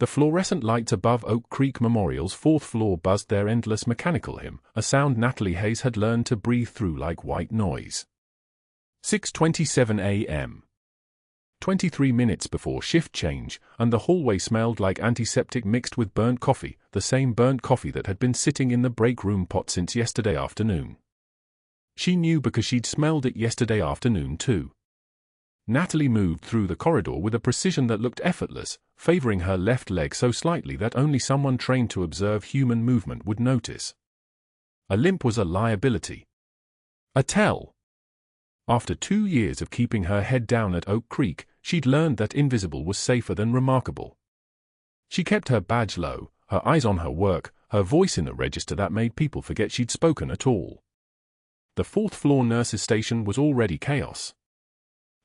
The fluorescent lights above Oak Creek Memorial's fourth floor buzzed their endless mechanical hymn, a sound Natalie Hayes had learned to breathe through like white noise. 6:27 a.m. 23 minutes before shift change, and the hallway smelled like antiseptic mixed with burnt coffee, the same burnt coffee that had been sitting in the break room pot since yesterday afternoon. She knew because she'd smelled it yesterday afternoon too. Natalie moved through the corridor with a precision that looked effortless, favoring her left leg so slightly that only someone trained to observe human movement would notice. A limp was a liability. A tell. After 2 years of keeping her head down at Oak Creek, she'd learned that invisible was safer than remarkable. She kept her badge low, her eyes on her work, her voice in a register that made people forget she'd spoken at all. The fourth-floor nurses' station was already chaos.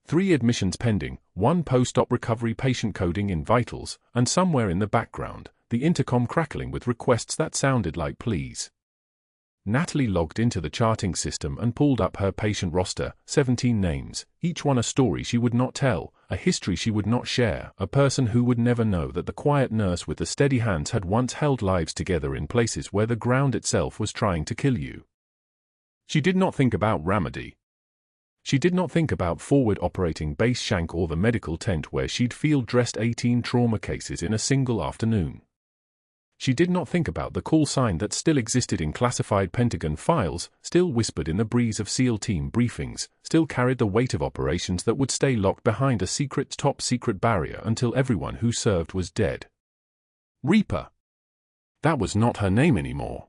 3 admissions pending, 1 post-op recovery patient coding in vitals, and somewhere in the background, the intercom crackling with requests that sounded like pleas. Natalie logged into the charting system and pulled up her patient roster, 17 names, each one a story she would not tell, a history she would not share, a person who would never know that the quiet nurse with the steady hands had once held lives together in places where the ground itself was trying to kill you. She did not think about Ramadi. She did not think about forward operating base Shank or the medical tent where she'd field-dressed 18 trauma cases in a single afternoon. She did not think about the call sign that still existed in classified Pentagon files, still whispered in the breeze of SEAL team briefings, still carried the weight of operations that would stay locked behind a secret top-secret barrier until everyone who served was dead. Reaper. That was not her name anymore.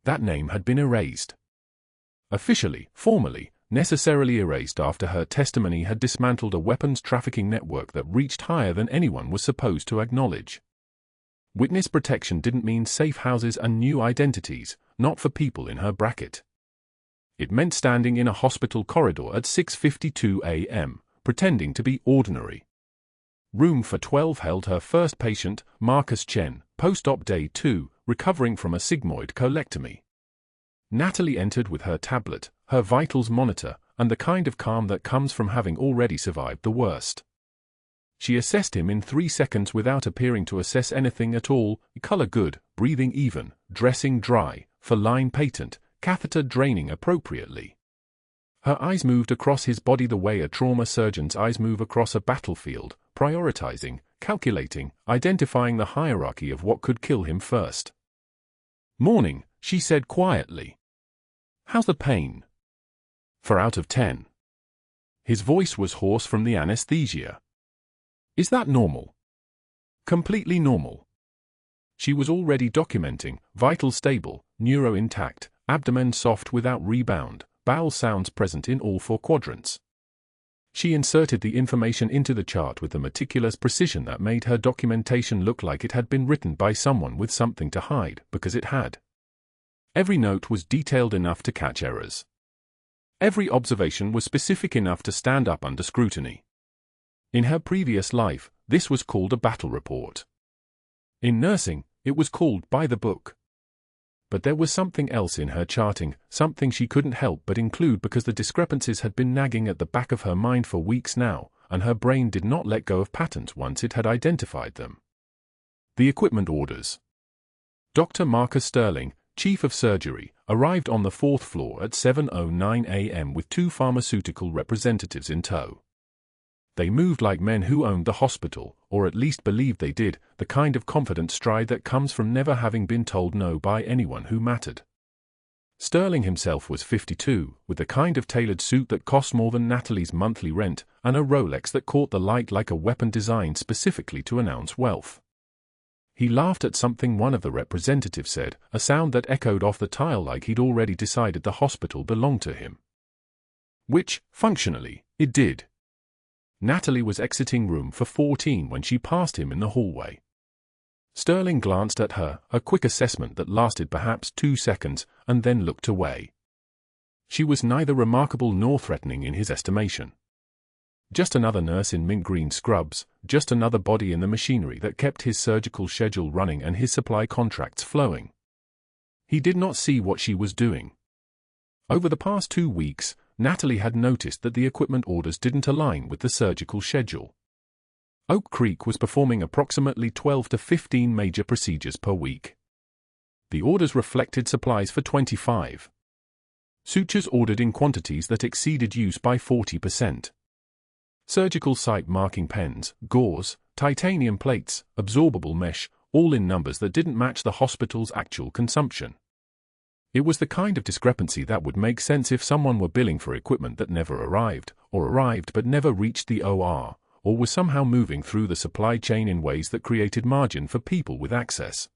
That name had been erased. Officially, formally, necessarily erased after her testimony had dismantled a weapons trafficking network that reached higher than anyone was supposed to acknowledge. Witness protection didn't mean safe houses and new identities, not for people in her bracket. It meant standing in a hospital corridor at 6:52 a.m., pretending to be ordinary. Room for 12 held her first patient, Marcus Chen, post-op day 2, recovering from a sigmoid colectomy. Natalie entered with her tablet, her vitals monitor, and the kind of calm that comes from having already survived the worst. She assessed him in 3 seconds without appearing to assess anything at all, color good, breathing even, dressing dry, for-line patent, catheter draining appropriately. Her eyes moved across his body the way a trauma surgeon's eyes move across a battlefield, prioritizing, calculating, identifying the hierarchy of what could kill him first. "Morning," she said quietly. "How's the pain?" 4 out of 10. His voice was hoarse from the anesthesia. "Is that normal?" "Completely normal." She was already documenting, vital stable, neuro intact, abdomen soft without rebound, bowel sounds present in all 4 quadrants. She inserted the information into the chart with the meticulous precision that made her documentation look like it had been written by someone with something to hide, because it had. Every note was detailed enough to catch errors. Every observation was specific enough to stand up under scrutiny. In her previous life, this was called a battle report. In nursing, it was called by the book. But there was something else in her charting, something she couldn't help but include because the discrepancies had been nagging at the back of her mind for weeks now, and her brain did not let go of patterns once it had identified them. The equipment orders. Dr. Marcus Sterling, Chief of Surgery, arrived on the 4th floor at 7:09 a.m. with 2 pharmaceutical representatives in tow. They moved like men who owned the hospital, or at least believed they did, the kind of confident stride that comes from never having been told no by anyone who mattered. Sterling himself was 52, with the kind of tailored suit that cost more than Natalie's monthly rent, and a Rolex that caught the light like a weapon designed specifically to announce wealth. He laughed at something one of the representatives said, a sound that echoed off the tile like he'd already decided the hospital belonged to him. Which, functionally, it did. Natalie was exiting room for 14 when she passed him in the hallway. Sterling glanced at her, a quick assessment that lasted perhaps 2 seconds, and then looked away. She was neither remarkable nor threatening in his estimation. Just another nurse in mint green scrubs, just another body in the machinery that kept his surgical schedule running and his supply contracts flowing. He did not see what she was doing. Over the past 2 weeks, Natalie had noticed that the equipment orders didn't align with the surgical schedule. Oak Creek was performing approximately 12 to 15 major procedures per week. The orders reflected supplies for 25. Sutures ordered in quantities that exceeded use by 40%. Surgical site marking pens, gauze, titanium plates, absorbable mesh, all in numbers that didn't match the hospital's actual consumption. It was the kind of discrepancy that would make sense if someone were billing for equipment that never arrived, or arrived but never reached the OR, or was somehow moving through the supply chain in ways that created margin for people with access.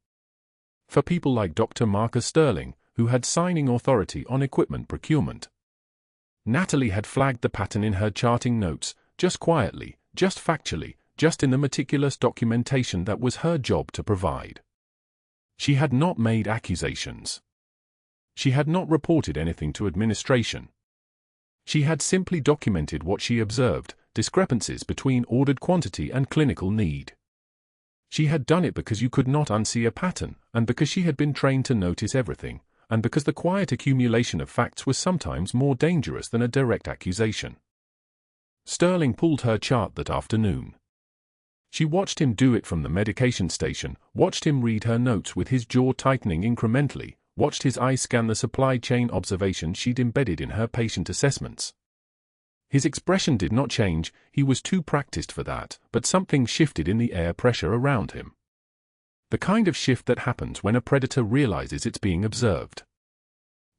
For people like Dr. Marcus Sterling, who had signing authority on equipment procurement. Natalie had flagged the pattern in her charting notes, just quietly, just factually, just in the meticulous documentation that was her job to provide. She had not made accusations. She had not reported anything to administration. She had simply documented what she observed, discrepancies between ordered quantity and clinical need. She had done it because you could not unsee a pattern, and because she had been trained to notice everything, and because the quiet accumulation of facts was sometimes more dangerous than a direct accusation. Sterling pulled her chart that afternoon. She watched him do it from the medication station, watched him read her notes with his jaw tightening incrementally, watched his eyes scan the supply chain observations she'd embedded in her patient assessments. His expression did not change, he was too practiced for that, but something shifted in the air pressure around him. The kind of shift that happens when a predator realizes it's being observed.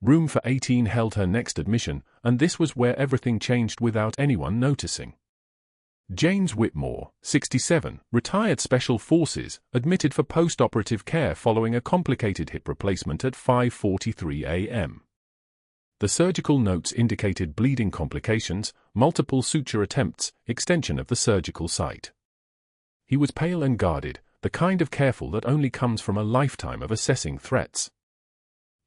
Room for 18 held her next admission, and this was where everything changed without anyone noticing. James Whitmore, 67, retired Special Forces, admitted for post-operative care following a complicated hip replacement at 5:43 a.m. The surgical notes indicated bleeding complications, multiple suture attempts, extension of the surgical site. He was pale and guarded, the kind of careful that only comes from a lifetime of assessing threats.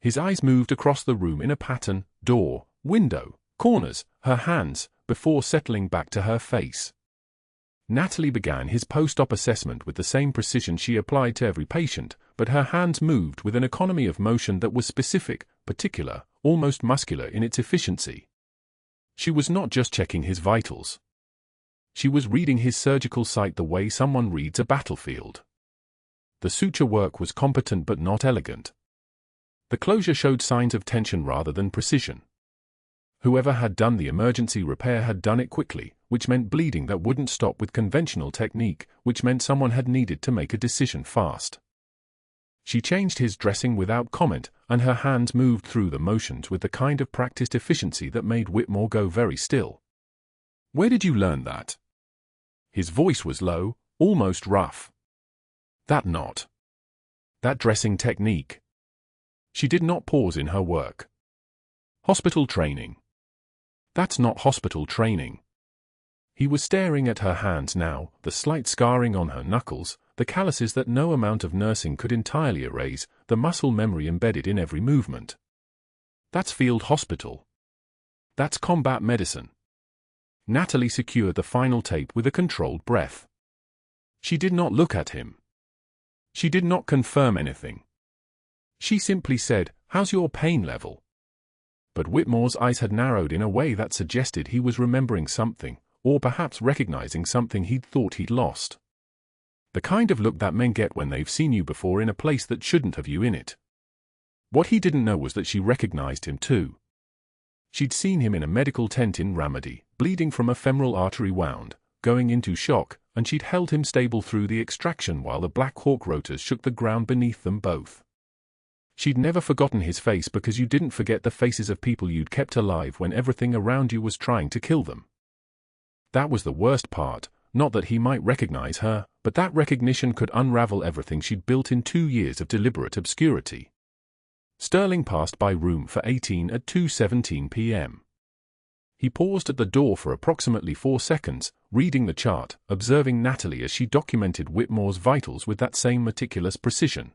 His eyes moved across the room in a pattern, door, window, corners, her hands, before settling back to her face. Natalie began his post-op assessment with the same precision she applied to every patient, but her hands moved with an economy of motion that was specific, particular, almost muscular in its efficiency. She was not just checking his vitals. She was reading his surgical site the way someone reads a battlefield. The suture work was competent but not elegant. The closure showed signs of tension rather than precision. Whoever had done the emergency repair had done it quickly, which meant bleeding that wouldn't stop with conventional technique, which meant someone had needed to make a decision fast. She changed his dressing without comment, and her hands moved through the motions with the kind of practiced efficiency that made Whitmore go very still. "Where did you learn that?" His voice was low, almost rough. That dressing technique." She did not pause in her work. "Hospital training." "That's not hospital training." He was staring at her hands now, the slight scarring on her knuckles, the calluses that no amount of nursing could entirely erase, the muscle memory embedded in every movement. "That's field hospital. That's combat medicine." Natalie secured the final tape with a controlled breath. She did not look at him. She did not confirm anything. She simply said, "How's your pain level?" But Whitmore's eyes had narrowed in a way that suggested he was remembering something, or perhaps recognizing something he'd thought he'd lost. The kind of look that men get when they've seen you before in a place that shouldn't have you in it. What he didn't know was that she recognized him too. She'd seen him in a medical tent in Ramadi, bleeding from a femoral artery wound, going into shock, and she'd held him stable through the extraction while the Black Hawk rotors shook the ground beneath them both. She'd never forgotten his face because you didn't forget the faces of people you'd kept alive when everything around you was trying to kill them. That was the worst part, not that he might recognize her, but that recognition could unravel everything she'd built in 2 years of deliberate obscurity. Sterling passed by room for 18 at 2:17 p.m. He paused at the door for approximately 4 seconds, reading the chart, observing Natalie as she documented Whitmore's vitals with that same meticulous precision.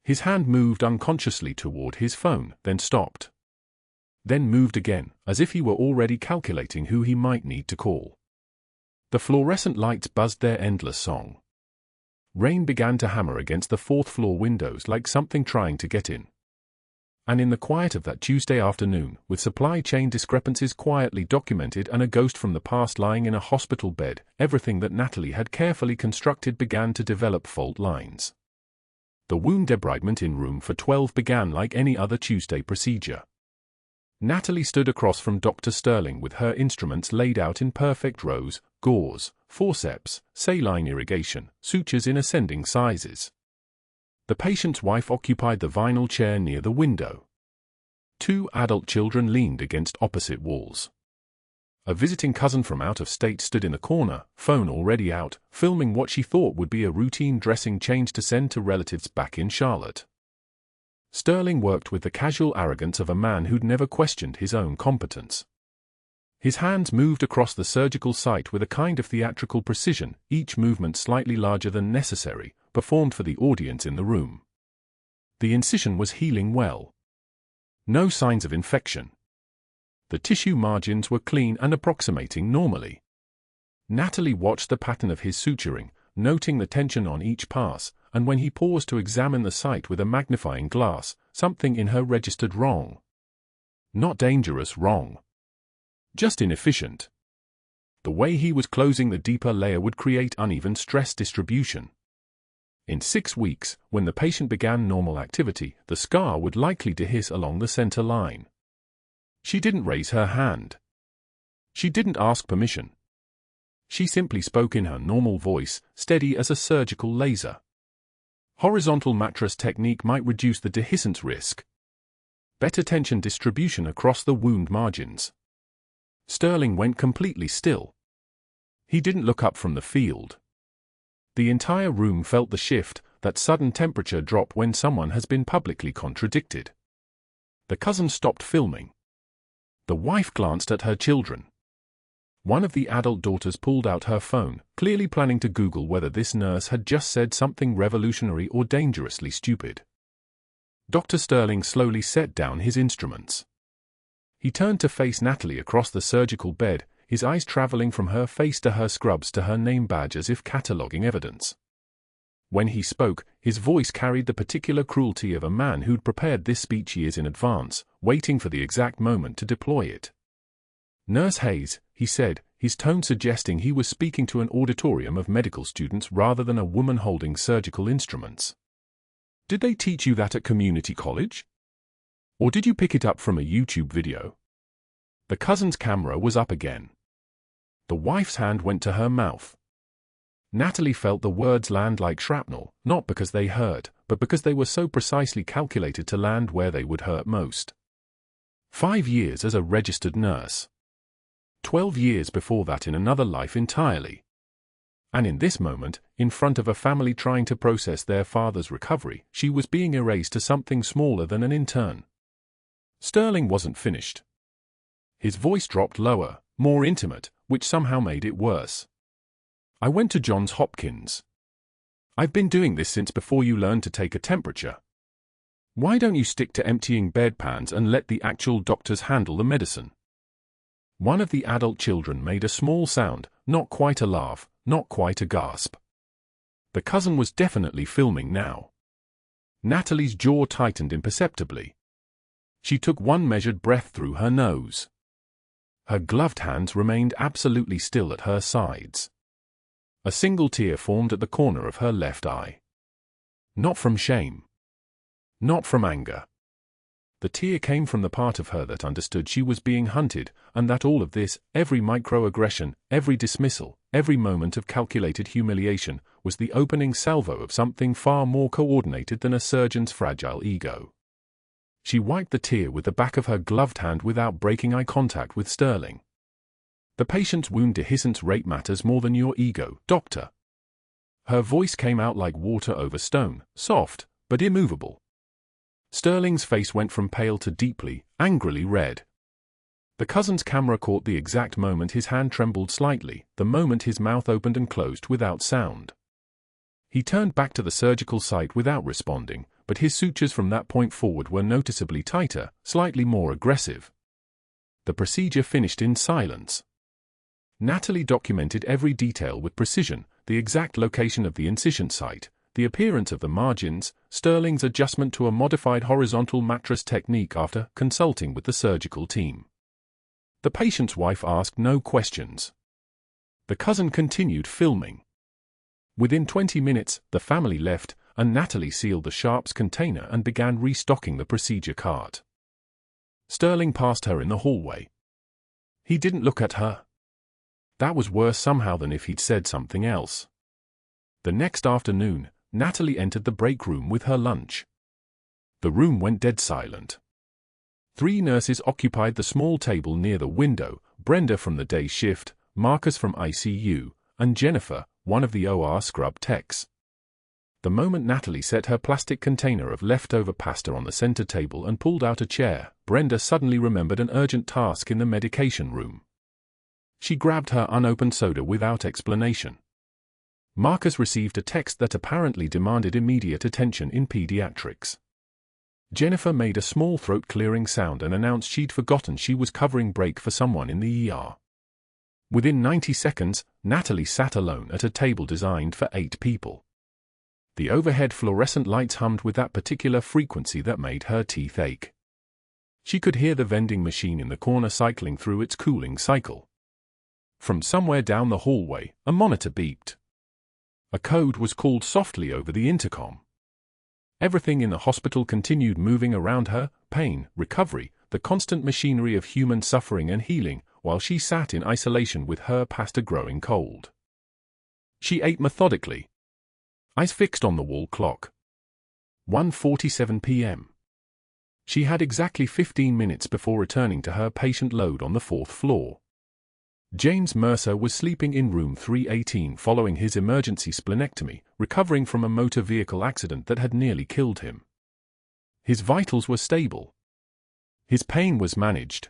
His hand moved unconsciously toward his phone, then stopped. Then moved again, as if he were already calculating who he might need to call. The fluorescent lights buzzed their endless song. Rain began to hammer against the 4th-floor windows like something trying to get in. And in the quiet of that Tuesday afternoon, with supply chain discrepancies quietly documented and a ghost from the past lying in a hospital bed, everything that Natalie had carefully constructed began to develop fault lines. The wound debridement in room 412 began like any other Tuesday procedure. Natalie stood across from Dr. Sterling with her instruments laid out in perfect rows, gauze, forceps, saline irrigation, sutures in ascending sizes. The patient's wife occupied the vinyl chair near the window. 2 adult children leaned against opposite walls. A visiting cousin from out of state stood in the corner, phone already out, filming what she thought would be a routine dressing change to send to relatives back in Charlotte. Sterling worked with the casual arrogance of a man who'd never questioned his own competence. His hands moved across the surgical site with a kind of theatrical precision, each movement slightly larger than necessary, performed for the audience in the room. The incision was healing well. No signs of infection. The tissue margins were clean and approximating normally. Natalie watched the pattern of his suturing, noting the tension on each pass, and when he paused to examine the site with a magnifying glass, something in her registered wrong. Not dangerous wrong. Just inefficient. The way he was closing the deeper layer would create uneven stress distribution. In 6 weeks, when the patient began normal activity, the scar would likely dehisce along the center line. She didn't raise her hand. She didn't ask permission. She simply spoke in her normal voice, steady as a surgical laser. Horizontal mattress technique might reduce the dehiscence risk. Better tension distribution across the wound margins. Sterling went completely still. He didn't look up from the field. The entire room felt the shift, that sudden temperature drop when someone has been publicly contradicted. The cousin stopped filming. The wife glanced at her children. One of the adult daughters pulled out her phone, clearly planning to Google whether this nurse had just said something revolutionary or dangerously stupid. Dr. Sterling slowly set down his instruments. He turned to face Natalie across the surgical bed, his eyes traveling from her face to her scrubs to her name badge as if cataloging evidence. When he spoke, his voice carried the particular cruelty of a man who'd prepared this speech years in advance, waiting for the exact moment to deploy it. "Nurse Hayes," he said, his tone suggesting he was speaking to an auditorium of medical students rather than a woman holding surgical instruments. "Did they teach you that at community college? Or did you pick it up from a YouTube video?" The cousin's camera was up again. The wife's hand went to her mouth. Natalie felt the words land like shrapnel, not because they hurt, but because they were so precisely calculated to land where they would hurt most. 5 years as a registered nurse. 12 years before that in another life entirely. And in this moment, in front of a family trying to process their father's recovery, she was being erased to something smaller than an intern. Sterling wasn't finished. His voice dropped lower, more intimate, which somehow made it worse. "I went to Johns Hopkins. I've been doing this since before you learned to take a temperature. Why don't you stick to emptying bedpans and let the actual doctors handle the medicine?" One of the adult children made a small sound, not quite a laugh, not quite a gasp. The cousin was definitely filming now. Natalie's jaw tightened imperceptibly. She took one measured breath through her nose. Her gloved hands remained absolutely still at her sides. A single tear formed at the corner of her left eye. Not from shame. Not from anger. The tear came from the part of her that understood she was being hunted, and that all of this, every microaggression, every dismissal, every moment of calculated humiliation, was the opening salvo of something far more coordinated than a surgeon's fragile ego. She wiped the tear with the back of her gloved hand without breaking eye contact with Sterling. "The patient's wound dehiscence rate matters more than your ego, doctor." Her voice came out like water over stone, soft, but immovable. Sterling's face went from pale to deeply, angrily red. The cousin's camera caught the exact moment his hand trembled slightly, the moment his mouth opened and closed without sound. He turned back to the surgical site without responding, but his sutures from that point forward were noticeably tighter, slightly more aggressive. The procedure finished in silence. Natalie documented every detail with precision, the exact location of the incision site, the appearance of the margins, Sterling's adjustment to a modified horizontal mattress technique after consulting with the surgical team. The patient's wife asked no questions. The cousin continued filming. Within 20 minutes, the family left, and Natalie sealed the sharps container and began restocking the procedure cart. Sterling passed her in the hallway. He didn't look at her. That was worse somehow than if he'd said something else. The next afternoon, Natalie entered the break room with her lunch. The room went dead silent. 3 nurses occupied the small table near the window: Brenda from the day shift, Marcus from ICU, and Jennifer, one of the OR scrub techs. The moment Natalie set her plastic container of leftover pasta on the center table and pulled out a chair, Brenda suddenly remembered an urgent task in the medication room. She grabbed her unopened soda without explanation. Marcus received a text that apparently demanded immediate attention in pediatrics. Jennifer made a small throat-clearing sound and announced she'd forgotten she was covering break for someone in the ER. Within 90 seconds, Natalie sat alone at a table designed for 8 people. The overhead fluorescent lights hummed with that particular frequency that made her teeth ache. She could hear the vending machine in the corner cycling through its cooling cycle. From somewhere down the hallway, a monitor beeped. A code was called softly over the intercom. Everything in the hospital continued moving around her: pain, recovery, the constant machinery of human suffering and healing, while she sat in isolation with her pasta growing cold. She ate methodically. Eyes fixed on the wall clock. 1:47 p.m. She had exactly 15 minutes before returning to her patient load on the 4th floor. James Mercer was sleeping in room 318 following his emergency splenectomy, recovering from a motor vehicle accident that had nearly killed him. His vitals were stable. His pain was managed.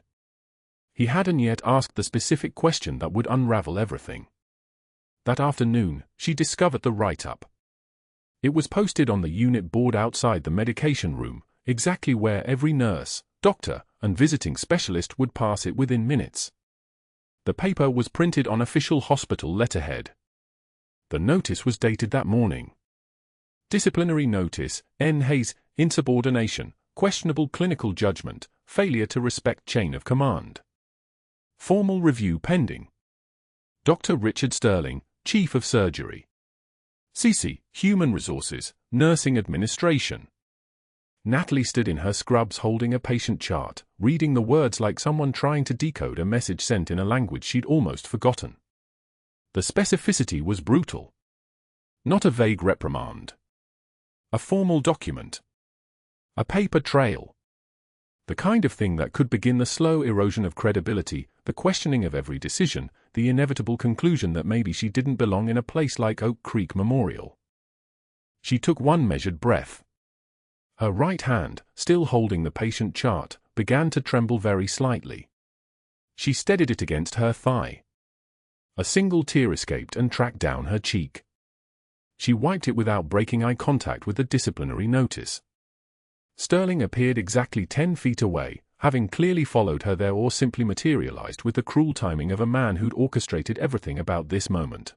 He hadn't yet asked the specific question that would unravel everything. That afternoon, she discovered the write-up. It was posted on the unit board outside the medication room, exactly where every nurse, doctor, and visiting specialist would pass it within minutes. The paper was printed on official hospital letterhead. The notice was dated that morning. Disciplinary notice: N. Hayes, insubordination, questionable clinical judgment, failure to respect chain of command. Formal review pending. Dr. Richard Sterling, Chief of Surgery. CC, Human Resources, Nursing Administration. Natalie stood in her scrubs holding a patient chart, reading the words like someone trying to decode a message sent in a language she'd almost forgotten. The specificity was brutal. Not a vague reprimand. A formal document. A paper trail. The kind of thing that could begin the slow erosion of credibility, the questioning of every decision, the inevitable conclusion that maybe she didn't belong in a place like Oak Creek Memorial. She took one measured breath. Her right hand, still holding the patient chart, began to tremble very slightly. She steadied it against her thigh. A single tear escaped and tracked down her cheek. She wiped it without breaking eye contact with the disciplinary notice. Sterling appeared exactly 10 feet away, having clearly followed her there or simply materialized with the cruel timing of a man who'd orchestrated everything about this moment.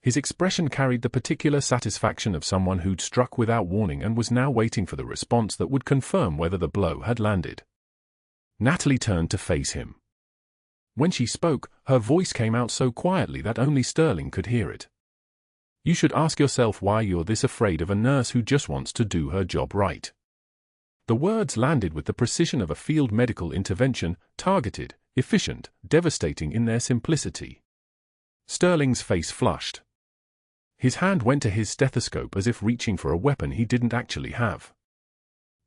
His expression carried the particular satisfaction of someone who'd struck without warning and was now waiting for the response that would confirm whether the blow had landed. Natalie turned to face him. When she spoke, her voice came out so quietly that only Sterling could hear it. "You should ask yourself why you're this afraid of a nurse who just wants to do her job right." The words landed with the precision of a field medical intervention, targeted, efficient, devastating in their simplicity. Sterling's face flushed. His hand went to his stethoscope as if reaching for a weapon he didn't actually have.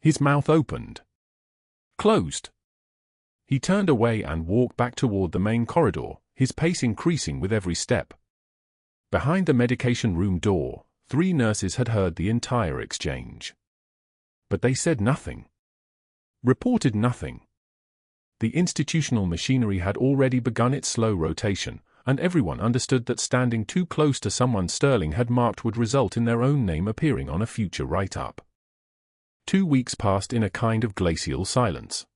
His mouth opened. Closed. He turned away and walked back toward the main corridor, his pace increasing with every step. Behind the medication room door, 3 nurses had heard the entire exchange. But they said nothing. Reported nothing. The institutional machinery had already begun its slow rotation, and everyone understood that standing too close to someone Sterling had marked would result in their own name appearing on a future write-up. 2 weeks passed in a kind of glacial silence.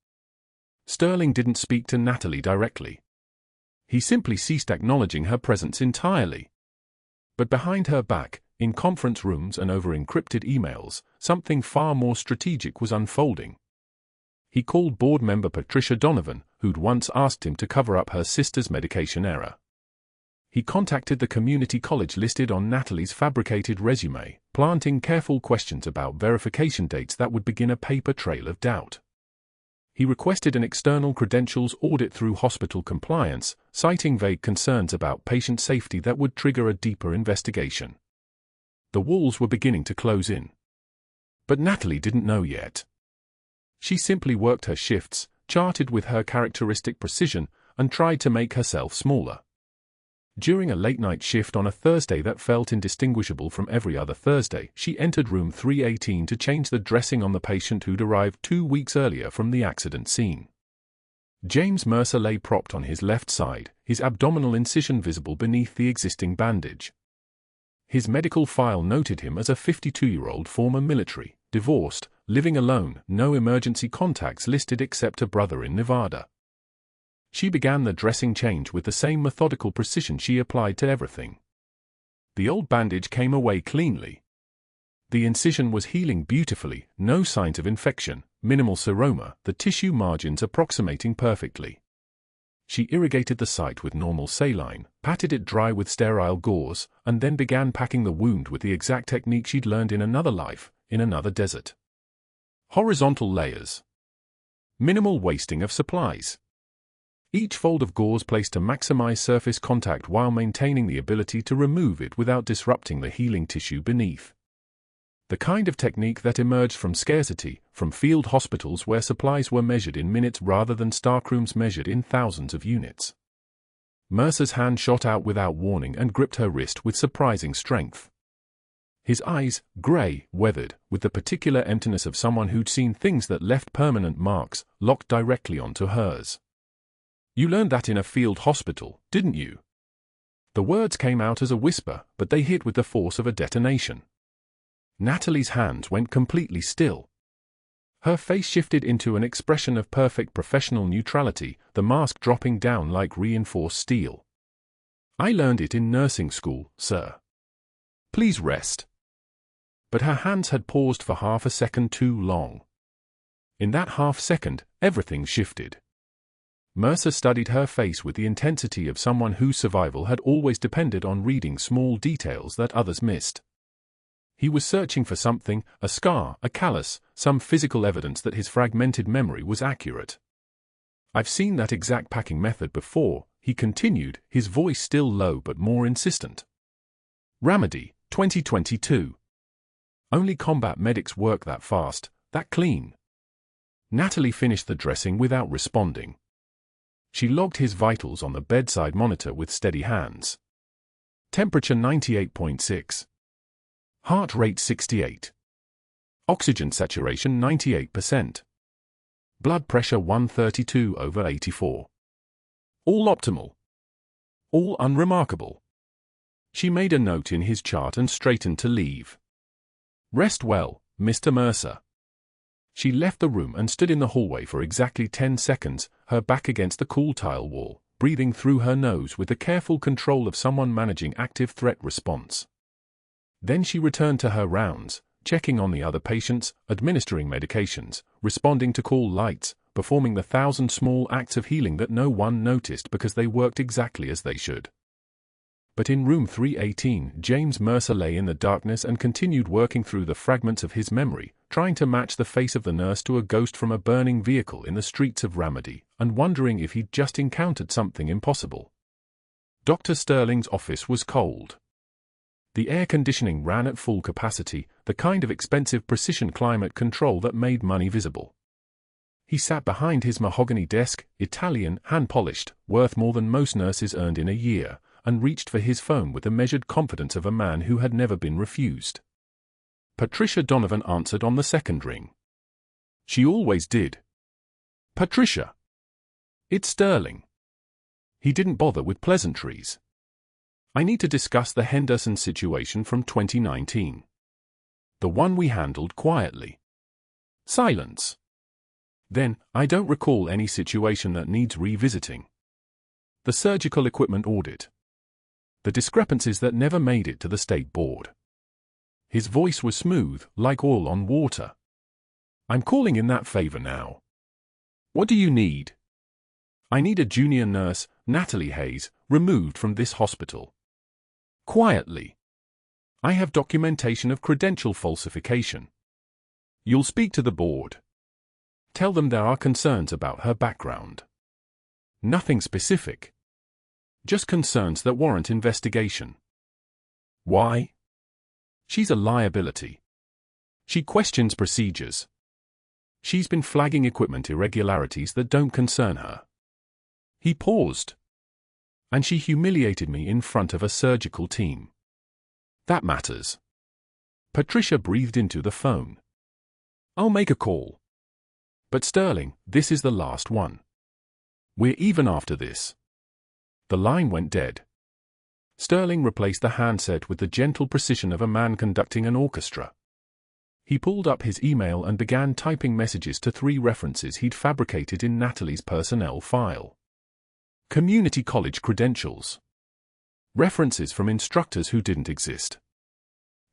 Sterling didn't speak to Natalie directly. He simply ceased acknowledging her presence entirely. But behind her back, In conference rooms and over encrypted emails, something far more strategic was unfolding. He called board member Patricia Donovan, who'd once asked him to cover up her sister's medication error. He contacted the community college listed on Natalie's fabricated resume, planting careful questions about verification dates that would begin a paper trail of doubt. He requested an external credentials audit through hospital compliance, citing vague concerns about patient safety that would trigger a deeper investigation. The walls were beginning to close in. But Natalie didn't know yet. She simply worked her shifts, charted with her characteristic precision, and tried to make herself smaller. During a late-night shift on a Thursday that felt indistinguishable from every other Thursday, she entered room 318 to change the dressing on the patient who'd arrived 2 weeks earlier from the accident scene. James Mercer lay propped on his left side, his abdominal incision visible beneath the existing bandage. His medical file noted him as a 52-year-old former military, divorced, living alone, no emergency contacts listed except a brother in Nevada. She began the dressing change with the same methodical precision she applied to everything. The old bandage came away cleanly. The incision was healing beautifully, no signs of infection, minimal seroma, the tissue margins approximating perfectly. She irrigated the site with normal saline, patted it dry with sterile gauze, and then began packing the wound with the exact technique she'd learned in another life, in another desert. Horizontal layers. Minimal wasting of supplies. Each fold of gauze placed to maximize surface contact while maintaining the ability to remove it without disrupting the healing tissue beneath. The kind of technique that emerged from scarcity, from field hospitals where supplies were measured in minutes rather than stockrooms measured in thousands of units. Mercer's hand shot out without warning and gripped her wrist with surprising strength. His eyes, grey, weathered, with the particular emptiness of someone who'd seen things that left permanent marks, locked directly onto hers. "You learned that in a field hospital, didn't you?" The words came out as a whisper, but they hit with the force of a detonation. Natalie's hands went completely still. Her face shifted into an expression of perfect professional neutrality, the mask dropping down like reinforced steel. "I learned it in nursing school, sir. Please rest." But her hands had paused for half a second too long. In that half second, everything shifted. Mercer studied her face with the intensity of someone whose survival had always depended on reading small details that others missed. He was searching for something, a scar, a callus, some physical evidence that his fragmented memory was accurate. "I've seen that exact packing method before," he continued, his voice still low but more insistent. "Ramadi, 2022. Only combat medics work that fast, that clean." Natalie finished the dressing without responding. She logged his vitals on the bedside monitor with steady hands. Temperature 98.6. Heart rate 68. Oxygen saturation 98%. Blood pressure 132/84. All optimal. All unremarkable. She made a note in his chart and straightened to leave. "Rest well, Mr. Mercer." She left the room and stood in the hallway for exactly 10 seconds, her back against the cool tile wall, breathing through her nose with the careful control of someone managing active threat response. Then she returned to her rounds, checking on the other patients, administering medications, responding to call lights, performing the 1,000 small acts of healing that no one noticed because they worked exactly as they should. But in room 318, James Mercer lay in the darkness and continued working through the fragments of his memory, trying to match the face of the nurse to a ghost from a burning vehicle in the streets of Ramadi, and wondering if he'd just encountered something impossible. Dr. Sterling's office was cold. The air conditioning ran at full capacity, the kind of expensive precision climate control that made money visible. He sat behind his mahogany desk, Italian, hand-polished, worth more than most nurses earned in a year, and reached for his phone with the measured confidence of a man who had never been refused. Patricia Donovan answered on the second ring. She always did. "Patricia." "It's Sterling." He didn't bother with pleasantries. "I need to discuss the Henderson situation from 2019. The one we handled quietly." Silence. "Then, I don't recall any situation that needs revisiting." "The surgical equipment audit. The discrepancies that never made it to the state board." His voice was smooth, like oil on water. "I'm calling in that favor now." "What do you need?" "I need a junior nurse, Natalie Hayes, removed from this hospital." Quietly. "I have documentation of credential falsification." "You'll speak to the board. Tell them there are concerns about her background." "Nothing specific. Just concerns that warrant investigation." "Why?" "She's a liability. She questions procedures. She's been flagging equipment irregularities that don't concern her." He paused. "And she humiliated me in front of a surgical team." "That matters." Patricia breathed into the phone. "I'll make a call. But Sterling, this is the last one. We're even after this." The line went dead. Sterling replaced the handset with the gentle precision of a man conducting an orchestra. He pulled up his email and began typing messages to 3 references he'd fabricated in Natalie's personnel file. Community college credentials. References from instructors who didn't exist.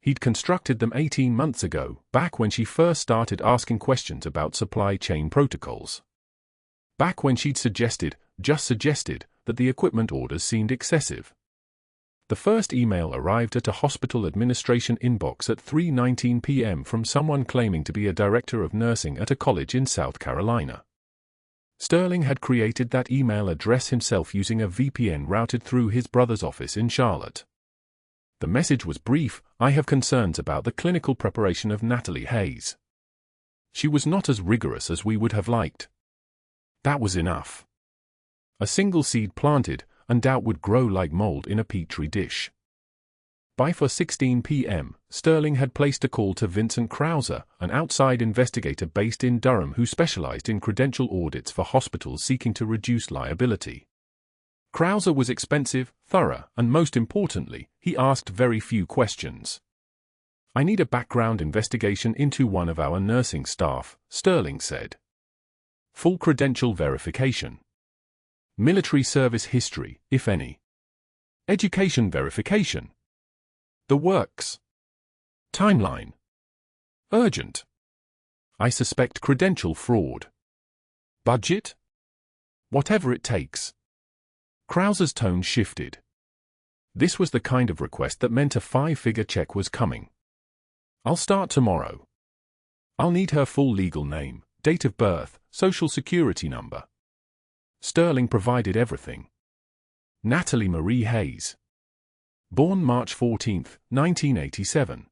He'd constructed them 18 months ago, back when she first started asking questions about supply chain protocols. Back when she'd just suggested, that the equipment orders seemed excessive. The first email arrived at a hospital administration inbox at 3:19 p.m. from someone claiming to be a director of nursing at a college in South Carolina. Sterling had created that email address himself using a VPN routed through his brother's office in Charlotte. The message was brief: "I have concerns about the clinical preparation of Natalie Hayes. She was not as rigorous as we would have liked." That was enough. A single seed planted, and doubt would grow like mold in a petri dish. By 4:16 p.m., Sterling had placed a call to Vincent Krauser, an outside investigator based in Durham who specialized in credential audits for hospitals seeking to reduce liability. Krauser was expensive, thorough, and most importantly, he asked very few questions. "I need a background investigation into one of our nursing staff," Sterling said. "Full credential verification. Military service history, if any. Education verification. The works. Timeline. Urgent. I suspect credential fraud. Budget? Whatever it takes." Krauser's tone shifted. This was the kind of request that meant a 5-figure check was coming. "I'll start tomorrow. I'll need her full legal name, date of birth, social security number." Sterling provided everything. Natalie Marie Hayes. Born March 14, 1987.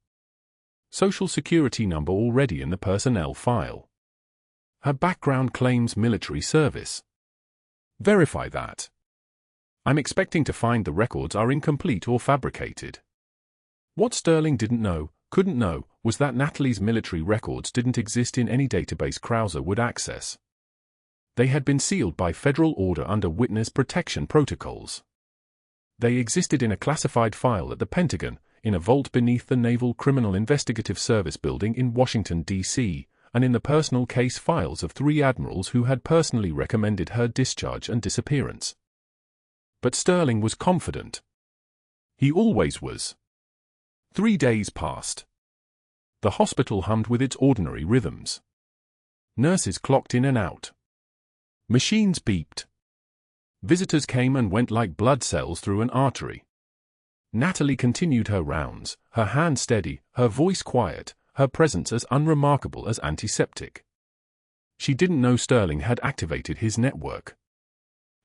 Social security number already in the personnel file. Her background claims military service. Verify that. I'm expecting to find the records are incomplete or fabricated. What Sterling couldn't know, was that Natalie's military records didn't exist in any database Krauser would access. They had been sealed by federal order under witness protection protocols. They existed in a classified file at the Pentagon, in a vault beneath the Naval Criminal Investigative Service building in Washington, D.C., and in the personal case files of 3 admirals who had personally recommended her discharge and disappearance. But Sterling was confident. He always was. 3 days passed. The hospital hummed with its ordinary rhythms. Nurses clocked in and out. Machines beeped. Visitors came and went like blood cells through an artery. Natalie continued her rounds, her hand steady, her voice quiet, her presence as unremarkable as antiseptic. She didn't know Sterling had activated his network.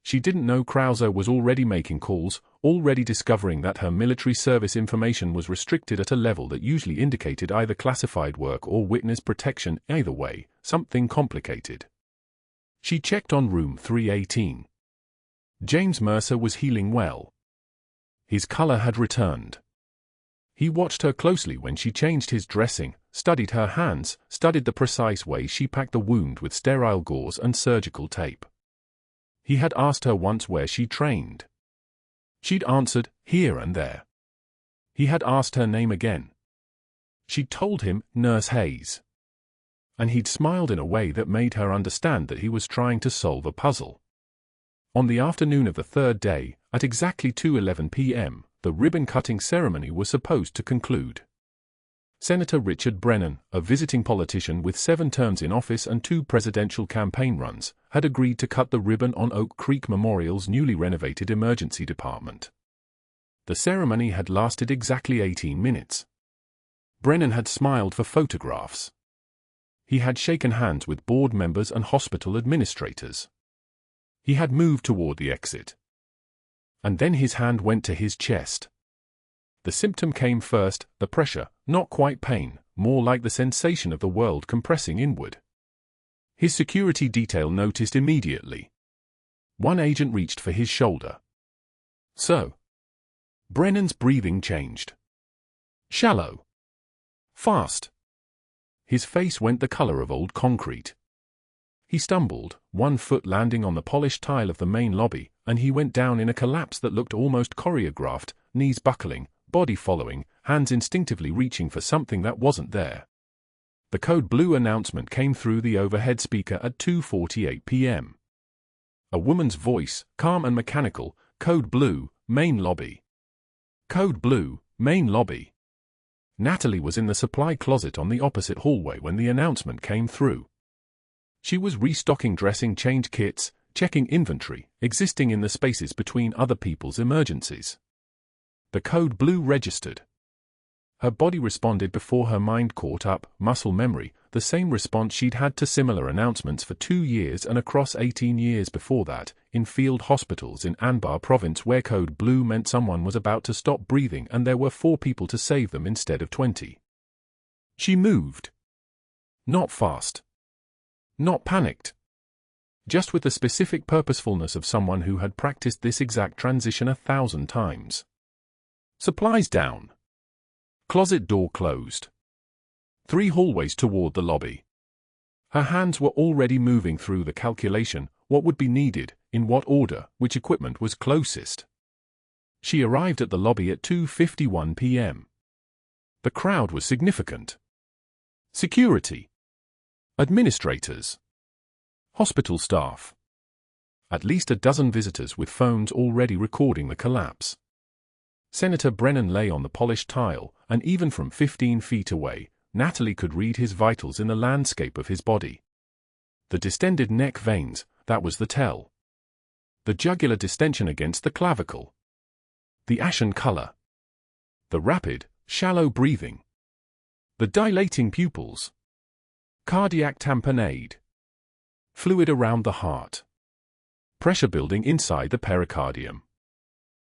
She didn't know Krauser was already making calls, already discovering that her military service information was restricted at a level that usually indicated either classified work or witness protection. Either way, something complicated. She checked on room 318. James Mercer was healing well. His color had returned. He watched her closely when she changed his dressing, studied her hands, studied the precise way she packed the wound with sterile gauze and surgical tape. He had asked her once where she trained. She'd answered, here and there. He had asked her name again. She'd told him, Nurse Hayes. And he'd smiled in a way that made her understand that he was trying to solve a puzzle. On the afternoon of the 3rd day, at exactly 2:11 p.m., the ribbon-cutting ceremony was supposed to conclude. Senator Richard Brennan, a visiting politician with 7 terms in office and 2 presidential campaign runs, had agreed to cut the ribbon on Oak Creek Memorial's newly renovated emergency department. The ceremony had lasted exactly 18 minutes. Brennan had smiled for photographs. He had shaken hands with board members and hospital administrators. He had moved toward the exit. And then his hand went to his chest. The symptom came first, the pressure, not quite pain, more like the sensation of the world compressing inward. His security detail noticed immediately. One agent reached for his shoulder. So. Brennan's breathing changed. Shallow. Fast. His face went the color of old concrete. He stumbled, one foot landing on the polished tile of the main lobby, and he went down in a collapse that looked almost choreographed, knees buckling, body following, hands instinctively reaching for something that wasn't there. The code blue announcement came through the overhead speaker at 2:48 p.m. A woman's voice, calm and mechanical, "Code blue, main lobby." Code blue, main lobby. Natalie was in the supply closet on the opposite hallway when the announcement came through. She was restocking dressing change kits, checking inventory, existing in the spaces between other people's emergencies. The code blue registered. Her body responded before her mind caught up, muscle memory, the same response she'd had to similar announcements for 2 years and across 18 years before that, in field hospitals in Anbar province where code blue meant someone was about to stop breathing and there were 4 people to save them instead of 20. She moved. Not fast. Not panicked. Just with the specific purposefulness of someone who had practiced this exact transition 1,000 times. Supplies down. Closet door closed. 3 hallways toward the lobby. Her hands were already moving through the calculation, what would be needed, in what order, which equipment was closest. She arrived at the lobby at 2:51 p.m. The crowd was significant. Security. Administrators. Hospital staff. At least a dozen visitors with phones already recording the collapse. Senator Brennan lay on the polished tile, and even from 15 feet away, Natalie could read his vitals in the landscape of his body. The distended neck veins, that was the tell. The jugular distension against the clavicle. The ashen color. The rapid, shallow breathing. The dilating pupils. Cardiac tamponade. Fluid around the heart. Pressure building inside the pericardium.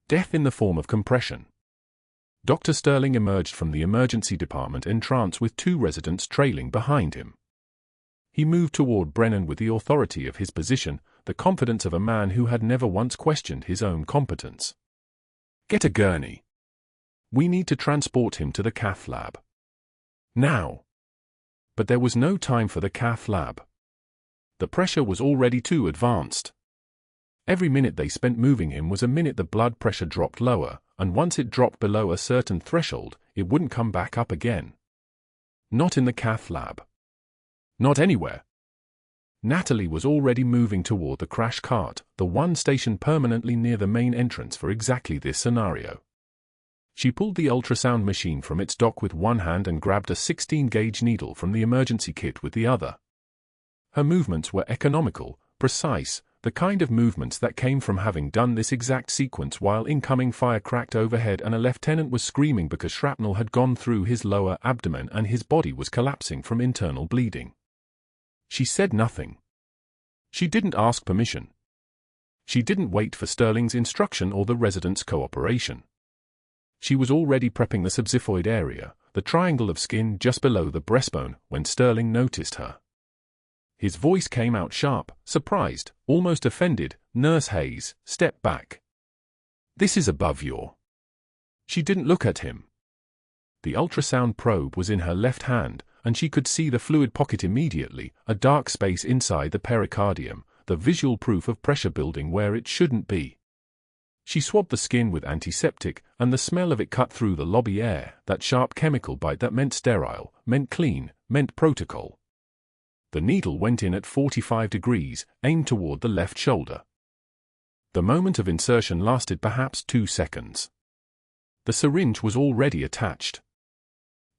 Death in the form of compression. Dr. Sterling emerged from the emergency department in trance with 2 residents trailing behind him. He moved toward Brennan with the authority of his position, the confidence of a man who had never once questioned his own competence. Get a gurney. We need to transport him to the cath lab. Now. But there was no time for the cath lab. The pressure was already too advanced. Every minute they spent moving him was a minute the blood pressure dropped lower, and once it dropped below a certain threshold, it wouldn't come back up again. Not in the cath lab. Not anywhere. Natalie was already moving toward the crash cart, the one stationed permanently near the main entrance for exactly this scenario. She pulled the ultrasound machine from its dock with one hand and grabbed a 16-gauge needle from the emergency kit with the other. Her movements were economical, precise, the kind of movements that came from having done this exact sequence while incoming fire cracked overhead and a lieutenant was screaming because shrapnel had gone through his lower abdomen and his body was collapsing from internal bleeding. She said nothing. She didn't ask permission. She didn't wait for Sterling's instruction or the residents' cooperation. She was already prepping the subxiphoid area, the triangle of skin just below the breastbone, when Sterling noticed her. His voice came out sharp, surprised, almost offended. "Nurse Hayes, step back. This is above your..." She didn't look at him. The ultrasound probe was in her left hand, and she could see the fluid pocket immediately, a dark space inside the pericardium, the visual proof of pressure building where it shouldn't be. She swabbed the skin with antiseptic, and the smell of it cut through the lobby air, that sharp chemical bite that meant sterile, meant clean, meant protocol. The needle went in at 45 degrees, aimed toward the left shoulder. The moment of insertion lasted perhaps 2 seconds. The syringe was already attached.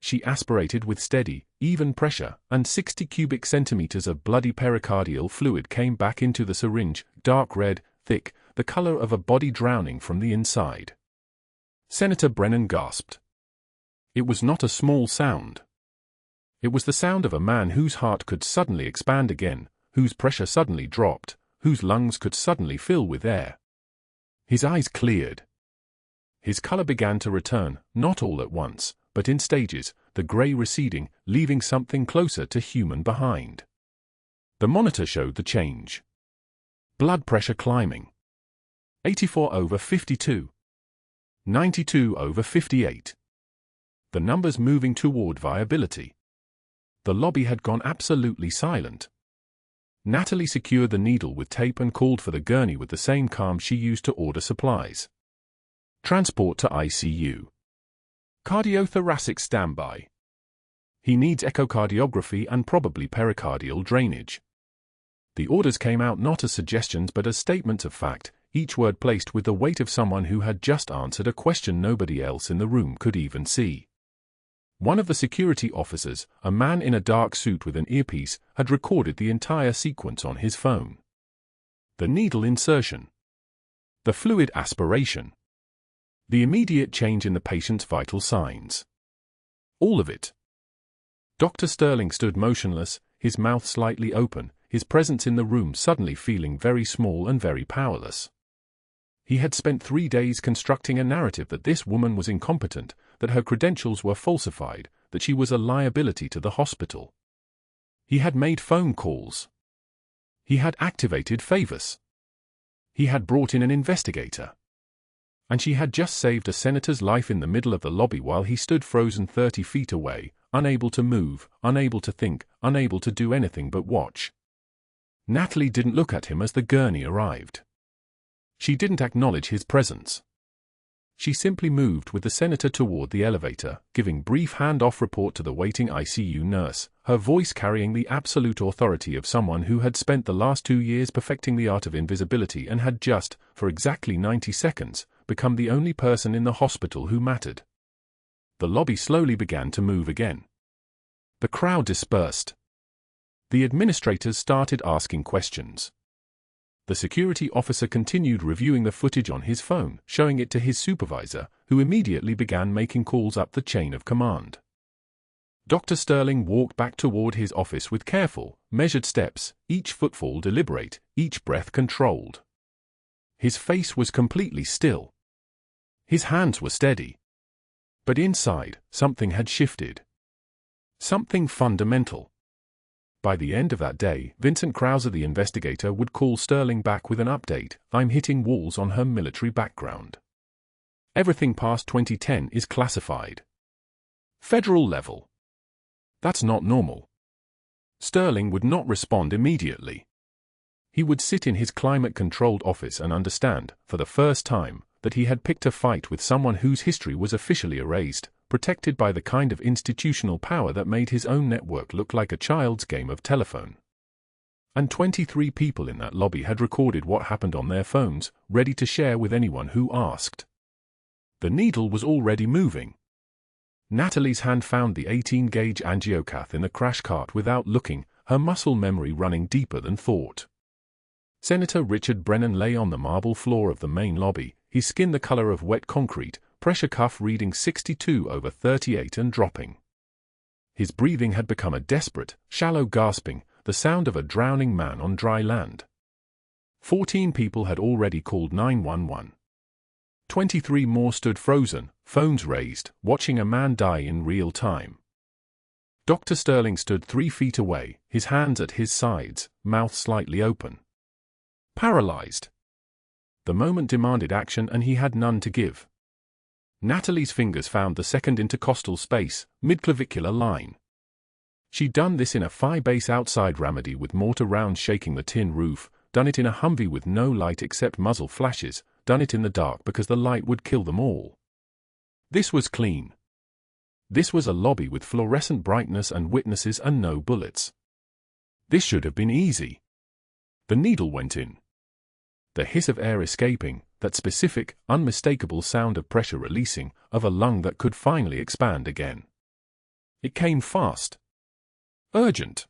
She aspirated with steady, even pressure, and 60 cubic centimeters of bloody pericardial fluid came back into the syringe, dark red, thick, the color of a body drowning from the inside. Senator Brennan gasped. It was not a small sound. It was the sound of a man whose heart could suddenly expand again, whose pressure suddenly dropped, whose lungs could suddenly fill with air. His eyes cleared. His color began to return, not all at once, but in stages, the gray receding, leaving something closer to human behind. The monitor showed the change. Blood pressure climbing. 84/52. 92/58. The numbers moving toward viability. The lobby had gone absolutely silent. Natalie secured the needle with tape and called for the gurney with the same calm she used to order supplies. Transport to ICU. Cardiothoracic standby. He needs echocardiography and probably pericardial drainage. The orders came out not as suggestions but as statements of fact, each word placed with the weight of someone who had just answered a question nobody else in the room could even see. One of the security officers, a man in a dark suit with an earpiece, had recorded the entire sequence on his phone. The needle insertion. The fluid aspiration. The immediate change in the patient's vital signs. All of it. Dr. Sterling stood motionless, his mouth slightly open, his presence in the room suddenly feeling very small and very powerless. He had spent 3 days constructing a narrative that this woman was incompetent, that her credentials were falsified, that she was a liability to the hospital. He had made phone calls. He had activated Favus. He had brought in an investigator. And she had just saved a senator's life in the middle of the lobby while he stood frozen 30 feet away, unable to move, unable to think, unable to do anything but watch. Natalie didn't look at him as the gurney arrived. She didn't acknowledge his presence. She simply moved with the senator toward the elevator, giving brief hand-off report to the waiting ICU nurse, her voice carrying the absolute authority of someone who had spent the last 2 years perfecting the art of invisibility and had just, for exactly 90 seconds, become the only person in the hospital who mattered. The lobby slowly began to move again. The crowd dispersed. The administrators started asking questions. The security officer continued reviewing the footage on his phone, showing it to his supervisor, who immediately began making calls up the chain of command. Dr. Sterling walked back toward his office with careful, measured steps, each footfall deliberate, each breath controlled. His face was completely still. His hands were steady. But inside, something had shifted. Something fundamental. By the end of that day, Vincent Krauser, the investigator, would call Sterling back with an update. I'm hitting walls on her military background. Everything past 2010 is classified. Federal level. That's not normal. Sterling would not respond immediately. He would sit in his climate-controlled office and understand, for the first time, that he had picked a fight with someone whose history was officially erased, protected by the kind of institutional power that made his own network look like a child's game of telephone. And 23 people in that lobby had recorded what happened on their phones, ready to share with anyone who asked. The needle was already moving. Natalie's hand found the 18-gauge angiocath in the crash cart without looking, her muscle memory running deeper than thought. Senator Richard Brennan lay on the marble floor of the main lobby, his skin the color of wet concrete, pressure cuff reading 62/38 and dropping. His breathing had become a desperate, shallow gasping, the sound of a drowning man on dry land. 14 people had already called 911. 23 more stood frozen, phones raised, watching a man die in real time. Dr. Sterling stood 3 feet away, his hands at his sides, mouth slightly open. Paralyzed. The moment demanded action and he had none to give. Natalie's fingers found the second intercostal space, midclavicular line. She'd done this in a phi base outside Ramadi with mortar rounds shaking the tin roof, done it in a Humvee with no light except muzzle flashes, done it in the dark because the light would kill them all. This was clean. This was a lobby with fluorescent brightness and witnesses and no bullets. This should have been easy. The needle went in. The hiss of air escaping, that specific, unmistakable sound of pressure releasing, of a lung that could finally expand again. It came fast. Urgent.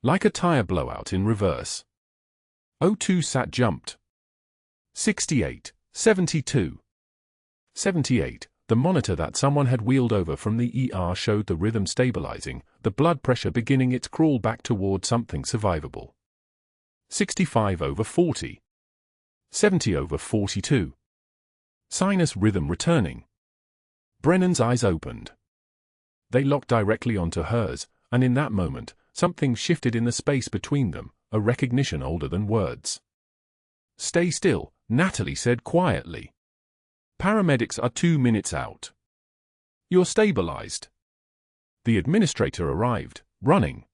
Like a tire blowout in reverse. 02 sat jumped. 68, 72. 78. The monitor that someone had wheeled over from the ER showed the rhythm stabilizing, the blood pressure beginning its crawl back toward something survivable. 65 over 40. 70 over 42. Sinus rhythm returning. Brennan's eyes opened. They locked directly onto hers, and in that moment, something shifted in the space between them, a recognition older than words. "Stay still," Natalie said quietly. "Paramedics are 2 minutes out. You're stabilized." The administrator arrived, running.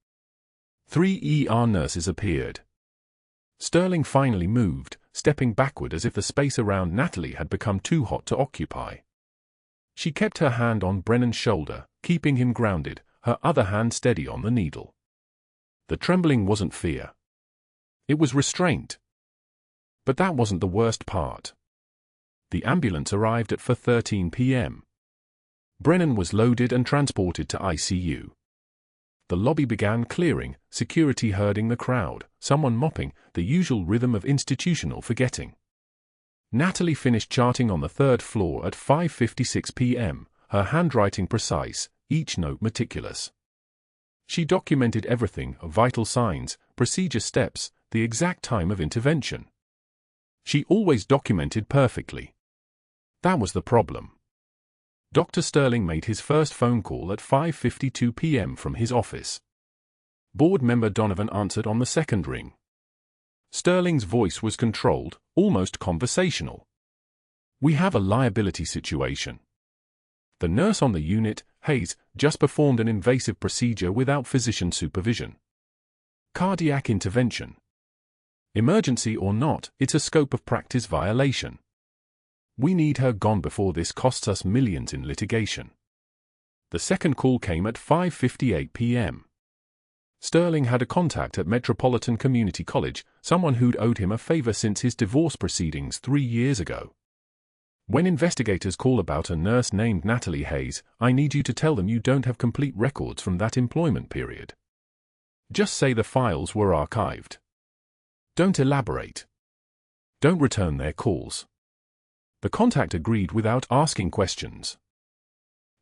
3 ER nurses appeared. Sterling finally moved, stepping backward as if the space around Natalie had become too hot to occupy. She kept her hand on Brennan's shoulder, keeping him grounded, her other hand steady on the needle. The trembling wasn't fear. It was restraint. But that wasn't the worst part. The ambulance arrived at 4:13 p.m. Brennan was loaded and transported to ICU. The lobby began clearing, security herding the crowd, someone mopping, the usual rhythm of institutional forgetting. Natalie finished charting on the 3rd floor at 5:56 p.m., her handwriting precise, each note meticulous. She documented everything, vital signs, procedure steps, the exact time of intervention. She always documented perfectly. That was the problem. Dr. Sterling made his first phone call at 5:52 p.m. from his office. Board member Donovan answered on the second ring. Sterling's voice was controlled, almost conversational. "We have a liability situation. The nurse on the unit, Hayes, just performed an invasive procedure without physician supervision. Cardiac intervention. Emergency or not, it's a scope of practice violation. We need her gone before this costs us millions in litigation." The second call came at 5:58 p.m. Sterling had a contact at Metropolitan Community College, someone who'd owed him a favor since his divorce proceedings 3 years ago. "When investigators call about a nurse named Natalie Hayes, I need you to tell them you don't have complete records from that employment period. Just say the files were archived. Don't elaborate. Don't return their calls." The contact agreed without asking questions.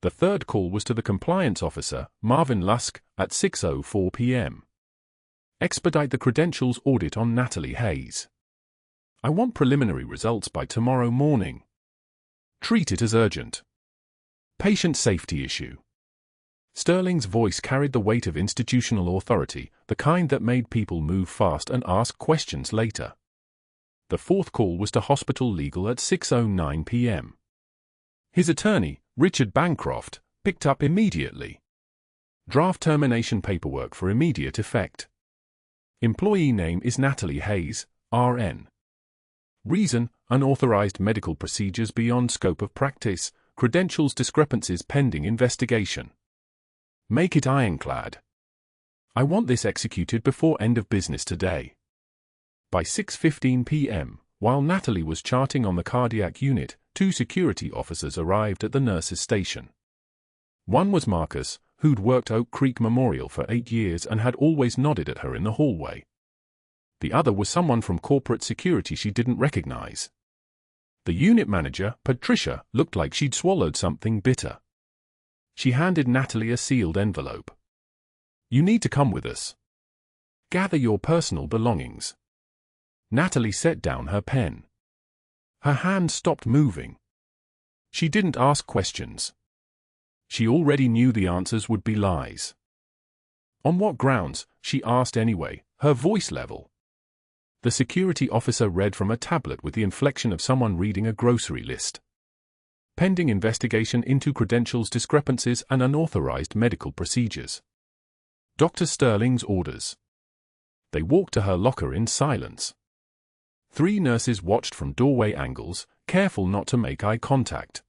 The third call was to the compliance officer, Marvin Lusk, at 6:04 p.m. "Expedite the credentials audit on Natalie Hayes. I want preliminary results by tomorrow morning. Treat it as urgent. Patient safety issue." Sterling's voice carried the weight of institutional authority, the kind that made people move fast and ask questions later. The fourth call was to hospital legal at 6:09 p.m. His attorney, Richard Bancroft, picked up immediately. "Draft termination paperwork for immediate effect. Employee name is Natalie Hayes, RN. Reason, unauthorized medical procedures beyond scope of practice, credentials discrepancies pending investigation. Make it ironclad. I want this executed before end of business today." By 6:15 p.m., while Natalie was charting on the cardiac unit, 2 security officers arrived at the nurse's station. One was Marcus, who'd worked Oak Creek Memorial for 8 years and had always nodded at her in the hallway. The other was someone from corporate security she didn't recognize. The unit manager, Patricia, looked like she'd swallowed something bitter. She handed Natalie a sealed envelope. "You need to come with us. Gather your personal belongings." Natalie set down her pen. Her hand stopped moving. She didn't ask questions. She already knew the answers would be lies. On what grounds, she asked anyway, her voice level. The security officer read from a tablet with the inflection of someone reading a grocery list. Pending investigation into credentials discrepancies and unauthorized medical procedures. Dr. Sterling's orders. They walked to her locker in silence. 3 nurses watched from doorway angles, careful not to make eye contact.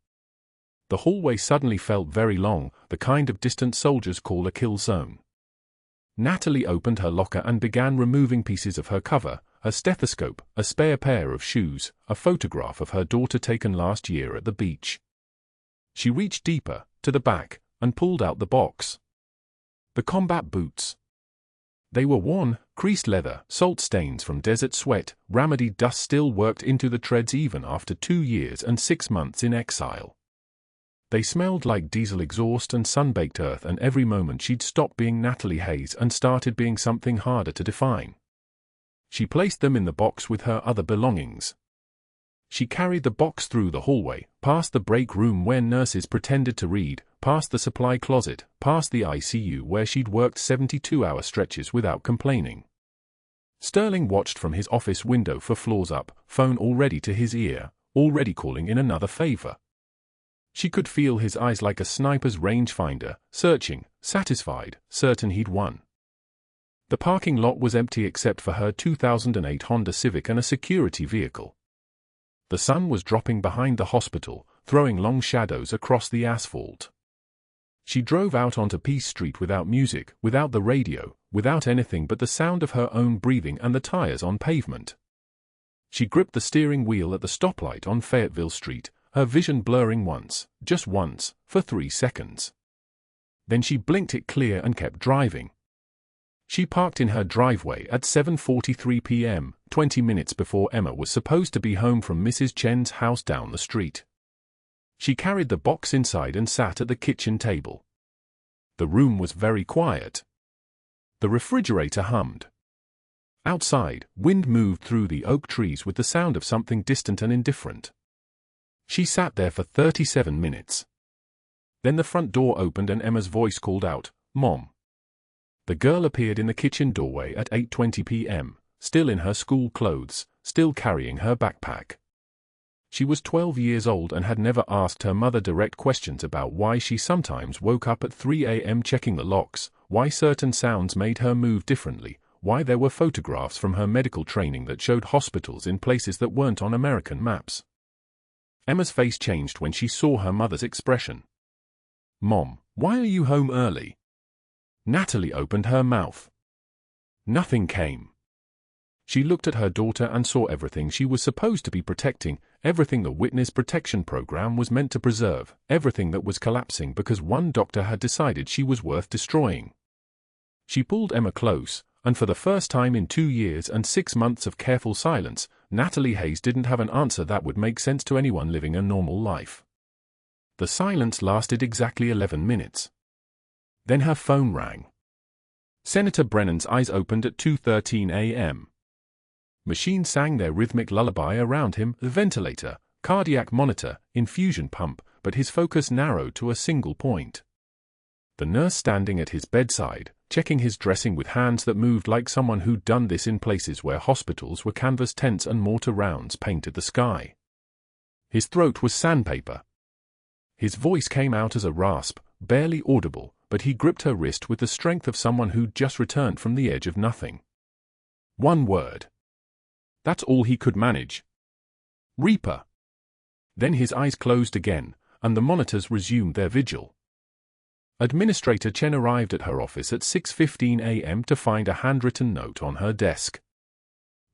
The hallway suddenly felt very long, the kind of distant soldiers call a kill zone. Natalie opened her locker and began removing pieces of her cover, a stethoscope, a spare pair of shoes, a photograph of her daughter taken last year at the beach. She reached deeper, to the back, and pulled out the box. The combat boots. They were worn, creased leather, salt stains from desert sweat, Ramadi dust still worked into the treads even after 2 years and 6 months in exile. They smelled like diesel exhaust and sun-baked earth, and every moment she'd stopped being Natalie Hayes and started being something harder to define. She placed them in the box with her other belongings. She carried the box through the hallway, past the break room where nurses pretended to read, past the supply closet, past the ICU where she'd worked 72-hour stretches without complaining. Sterling watched from his office window for floors up, phone already to his ear, already calling in another favor. She could feel his eyes like a sniper's rangefinder, searching, satisfied, certain he'd won. The parking lot was empty except for her 2008 Honda Civic and a security vehicle. The sun was dropping behind the hospital, throwing long shadows across the asphalt. She drove out onto Peace Street without music, without the radio, without anything but the sound of her own breathing and the tires on pavement. She gripped the steering wheel at the stoplight on Fayetteville Street, her vision blurring once, just once, for 3 seconds. Then she blinked it clear and kept driving. She parked in her driveway at 7:43 p.m., 20 minutes before Emma was supposed to be home from Mrs. Chen's house down the street. She carried the box inside and sat at the kitchen table. The room was very quiet. The refrigerator hummed. Outside, wind moved through the oak trees with the sound of something distant and indifferent. She sat there for 37 minutes. Then the front door opened and Emma's voice called out, "Mom." The girl appeared in the kitchen doorway at 8:20 p.m., still in her school clothes, still carrying her backpack. She was 12 years old and had never asked her mother direct questions about why she sometimes woke up at 3 a.m. checking the locks, why certain sounds made her move differently, why there were photographs from her medical training that showed hospitals in places that weren't on American maps. Emma's face changed when she saw her mother's expression. "Mom, why are you home early?" Natalie opened her mouth. Nothing came. She looked at her daughter and saw everything she was supposed to be protecting, everything the witness protection program was meant to preserve, everything that was collapsing because one doctor had decided she was worth destroying. She pulled Emma close, and for the first time in 2 years and 6 months of careful silence, Natalie Hayes didn't have an answer that would make sense to anyone living a normal life. The silence lasted exactly 11 minutes. Then her phone rang. Senator Brennan's eyes opened at 2:13 a.m. Machines sang their rhythmic lullaby around him, the ventilator, cardiac monitor, infusion pump, but his focus narrowed to a single point. The nurse standing at his bedside, checking his dressing with hands that moved like someone who'd done this in places where hospitals were canvas tents and mortar rounds painted the sky. His throat was sandpaper. His voice came out as a rasp, barely audible, but he gripped her wrist with the strength of someone who'd just returned from the edge of nothing. One word. That's all he could manage. Reaper. Then his eyes closed again, and the monitors resumed their vigil. Administrator Chen arrived at her office at 6:15 a.m. to find a handwritten note on her desk.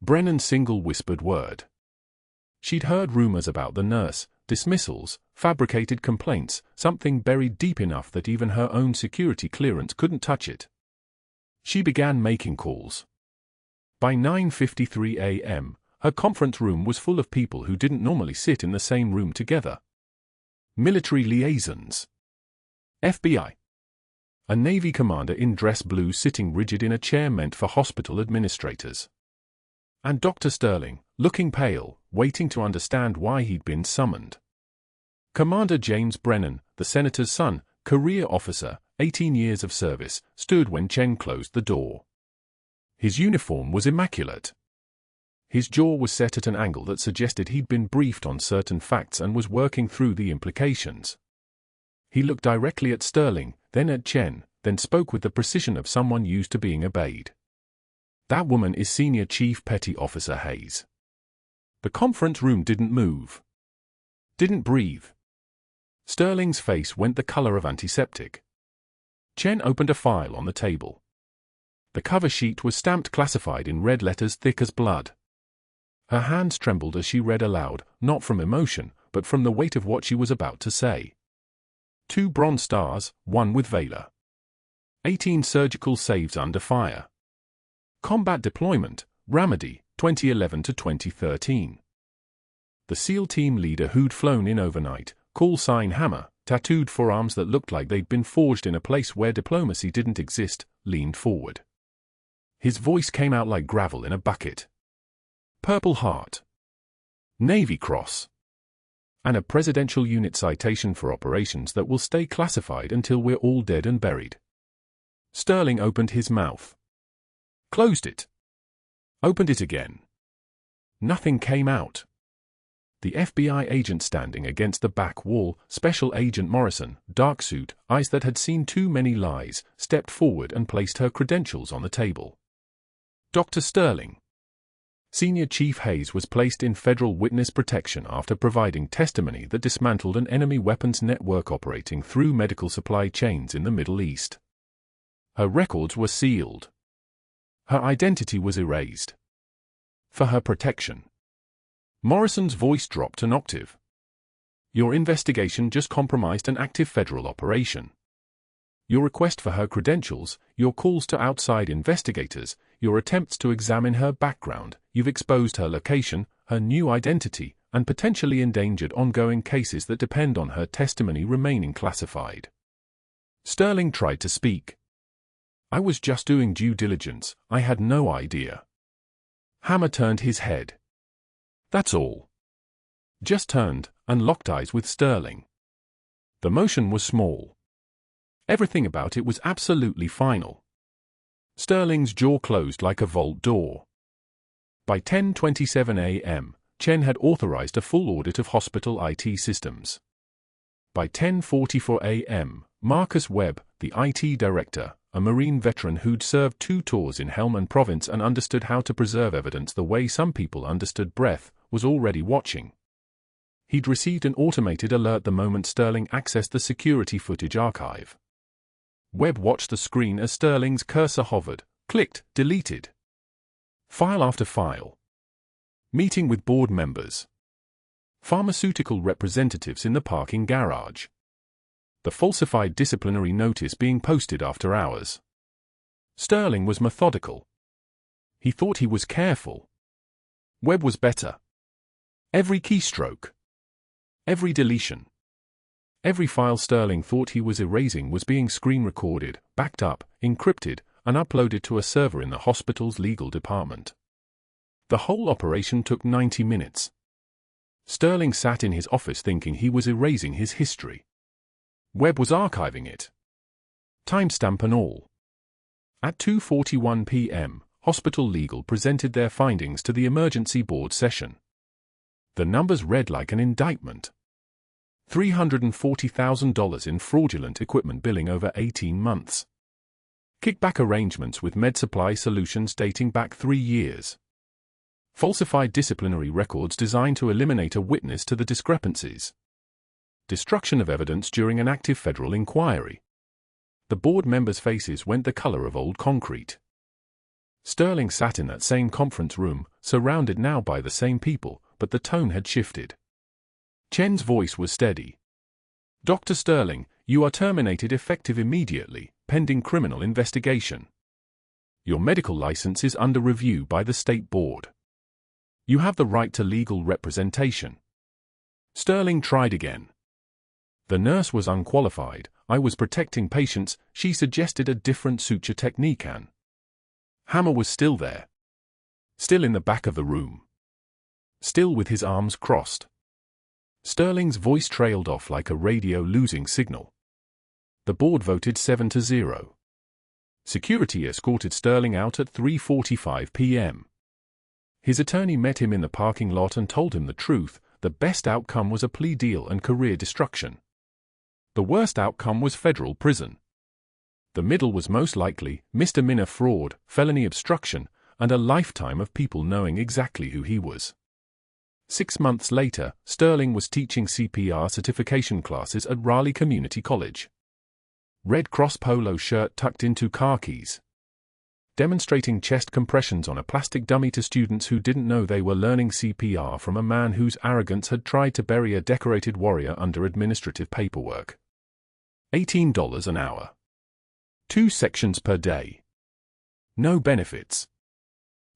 Brennan's single whispered word. She'd heard rumors about the nurse, dismissals, fabricated complaints, something buried deep enough that even her own security clearance couldn't touch it. She began making calls. By 9:53 a.m., her conference room was full of people who didn't normally sit in the same room together. Military liaisons. FBI. A Navy commander in dress blue sitting rigid in a chair meant for hospital administrators. And Dr. Sterling, looking pale, waiting to understand why he'd been summoned. Commander James Brennan, the senator's son, career officer, 18 years of service, stood when Chen closed the door. His uniform was immaculate. His jaw was set at an angle that suggested he'd been briefed on certain facts and was working through the implications. He looked directly at Sterling, then at Chen, then spoke with the precision of someone used to being obeyed. "That woman is Senior Chief Petty Officer Hayes." The conference room didn't move. Didn't breathe. Sterling's face went the color of antiseptic. Chen opened a file on the table. The cover sheet was stamped classified in red letters thick as blood. Her hands trembled as she read aloud, not from emotion, but from the weight of what she was about to say. 2 Bronze Stars, 1 with Valor. 18 Surgical Saves Under Fire. Combat Deployment, Ramadi, 2011 to 2013. The SEAL team leader who'd flown in overnight, call sign Hammer, tattooed forearms that looked like they'd been forged in a place where diplomacy didn't exist, leaned forward. His voice came out like gravel in a bucket. Purple Heart. Navy Cross. And a Presidential Unit citation for operations that will stay classified until we're all dead and buried. Sterling opened his mouth. Closed it. Opened it again. Nothing came out. The FBI agent standing against the back wall, Special Agent Morrison, dark suit, eyes that had seen too many lies, stepped forward and placed her credentials on the table. Dr. Sterling. Senior Chief Hayes was placed in federal witness protection after providing testimony that dismantled an enemy weapons network operating through medical supply chains in the Middle East. Her records were sealed. Her identity was erased. For her protection. Morrison's voice dropped an octave. Your investigation just compromised an active federal operation. Your request for her credentials, your calls to outside investigators, your attempts to examine her background, you've exposed her location, her new identity, and potentially endangered ongoing cases that depend on her testimony remaining classified. Sterling tried to speak. I was just doing due diligence, I had no idea. Hammer turned his head. That's all. Just turned, and locked eyes with Sterling. The motion was small. Everything about it was absolutely final. Sterling's jaw closed like a vault door. By 10:27 a.m., Chen had authorized a full audit of hospital IT systems. By 10:44 a.m., Marcus Webb, the IT director, a Marine veteran who'd served 2 tours in Helmand Province and understood how to preserve evidence the way some people understood breath, was already watching. He'd received an automated alert the moment Sterling accessed the security footage archive. Webb watched the screen as Sterling's cursor hovered, clicked, deleted. File after file. Meeting with board members. Pharmaceutical representatives in the parking garage. The falsified disciplinary notice being posted after hours. Sterling was methodical. He thought he was careful. Webb was better. Every keystroke. Every deletion. Every file Sterling thought he was erasing was being screen recorded, backed up, encrypted, and uploaded to a server in the hospital's legal department. The whole operation took 90 minutes. Sterling sat in his office thinking he was erasing his history. Webb was archiving it. Timestamp and all. At 2:41 p.m., Hospital Legal presented their findings to the emergency board session. The numbers read like an indictment. $340,000 in fraudulent equipment billing over 18 months. Kickback arrangements with Med Supply Solutions dating back 3 years. Falsified disciplinary records designed to eliminate a witness to the discrepancies. Destruction of evidence during an active federal inquiry. The board members' faces went the color of old concrete. Sterling sat in that same conference room, surrounded now by the same people, but the tone had shifted. Chen's voice was steady. Dr. Sterling, you are terminated effective immediately, pending criminal investigation. Your medical license is under review by the state board. You have the right to legal representation. Sterling tried again. The nurse was unqualified. I was protecting patients. She suggested a different suture technique and Hammer was still there. Still in the back of the room. Still with his arms crossed. Sterling's voice trailed off like a radio losing signal. The board voted 7-0. Security escorted Sterling out at 3:45 p.m. His attorney met him in the parking lot and told him the truth. The best outcome was a plea deal and career destruction. The worst outcome was federal prison. The middle was most likely misdemeanor fraud, felony obstruction, and a lifetime of people knowing exactly who he was. 6 months later, Sterling was teaching CPR certification classes at Raleigh Community College. Red Cross polo shirt tucked into khakis. Demonstrating chest compressions on a plastic dummy to students who didn't know they were learning CPR from a man whose arrogance had tried to bury a decorated warrior under administrative paperwork. $18 an hour. 2 sections per day. No benefits.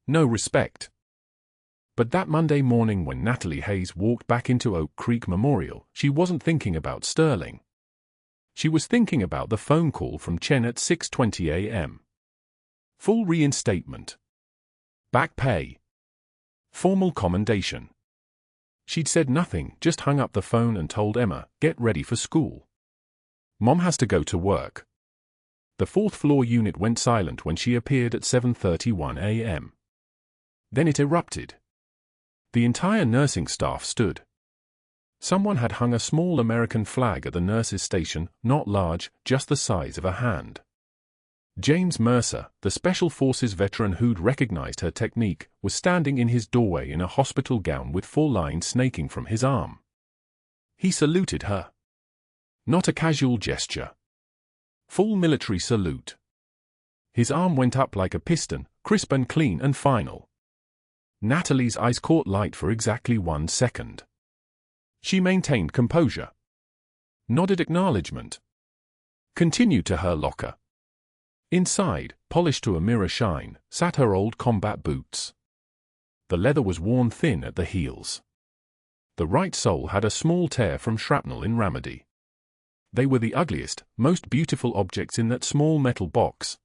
No respect. But that Monday morning when Natalie Hayes walked back into Oak Creek Memorial, she wasn't thinking about Sterling. She was thinking about the phone call from Chen at 6:20 a.m. Full reinstatement. Back pay. Formal commendation. She'd said nothing, just hung up the phone and told Emma, "Get ready for school. Mom has to go to work." The fourth-floor unit went silent when she appeared at 7:31 a.m. Then it erupted. The entire nursing staff stood. Someone had hung a small American flag at the nurses' station, not large, just the size of a hand. James Mercer, the Special Forces veteran who'd recognized her technique, was standing in his doorway in a hospital gown with 4 lines snaking from his arm. He saluted her. Not a casual gesture. Full military salute. His arm went up like a piston, crisp and clean and final. Natalie's eyes caught light for exactly 1 second. She maintained composure. Nodded acknowledgement. Continued to her locker. Inside, polished to a mirror shine, sat her old combat boots. The leather was worn thin at the heels. The right sole had a small tear from shrapnel in Ramadi. They were the ugliest, most beautiful objects in that small metal box.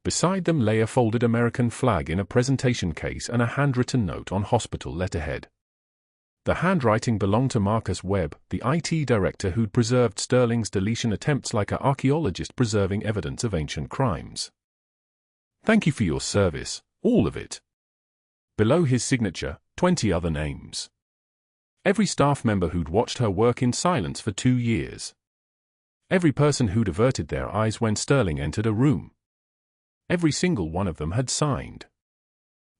Beside them lay a folded American flag in a presentation case and a handwritten note on hospital letterhead. The handwriting belonged to Marcus Webb, the IT director who'd preserved Sterling's deletion attempts like an archaeologist preserving evidence of ancient crimes. "Thank you for your service, all of it." Below his signature, 20 other names. Every staff member who'd watched her work in silence for 2 years. Every person who'd averted their eyes when Sterling entered a room. Every single one of them had signed.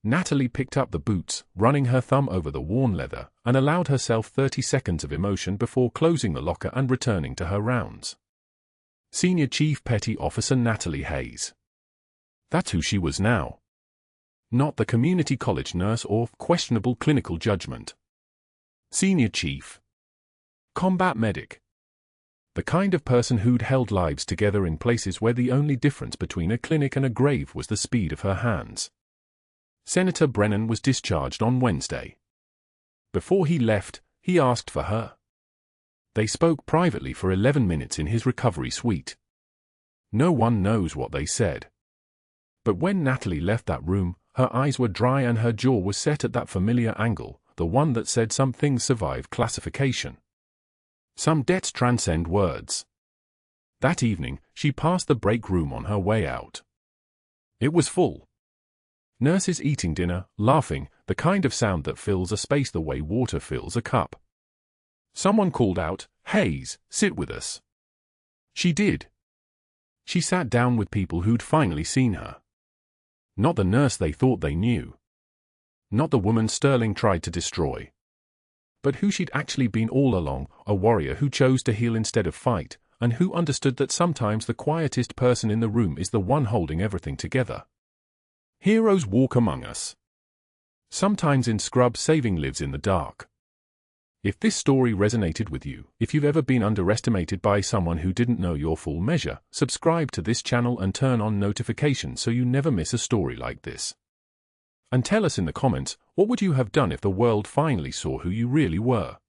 Natalie picked up the boots, running her thumb over the worn leather, and allowed herself 30 seconds of emotion before closing the locker and returning to her rounds. Senior Chief Petty Officer Natalie Hayes. That's who she was now. Not the community college nurse or questionable clinical judgment. Senior Chief. Combat medic. The kind of person who'd held lives together in places where the only difference between a clinic and a grave was the speed of her hands. Senator Brennan was discharged on Wednesday. Before he left, he asked for her. They spoke privately for 11 minutes in his recovery suite. No one knows what they said. But when Natalie left that room, her eyes were dry and her jaw was set at that familiar angle, the one that said some things survive classification. Some debts transcend words. That evening, she passed the break room on her way out. It was full. Nurses eating dinner, laughing, the kind of sound that fills a space the way water fills a cup. Someone called out, "Hayes, sit with us." She did. She sat down with people who'd finally seen her. Not the nurse they thought they knew. Not the woman Sterling tried to destroy. But who she'd actually been all along, a warrior who chose to heal instead of fight, and who understood that sometimes the quietest person in the room is the one holding everything together. Heroes walk among us. Sometimes in scrub saving lives in the dark. If this story resonated with you, if you've ever been underestimated by someone who didn't know your full measure, subscribe to this channel and turn on notifications so you never miss a story like this. And tell us in the comments, what would you have done if the world finally saw who you really were?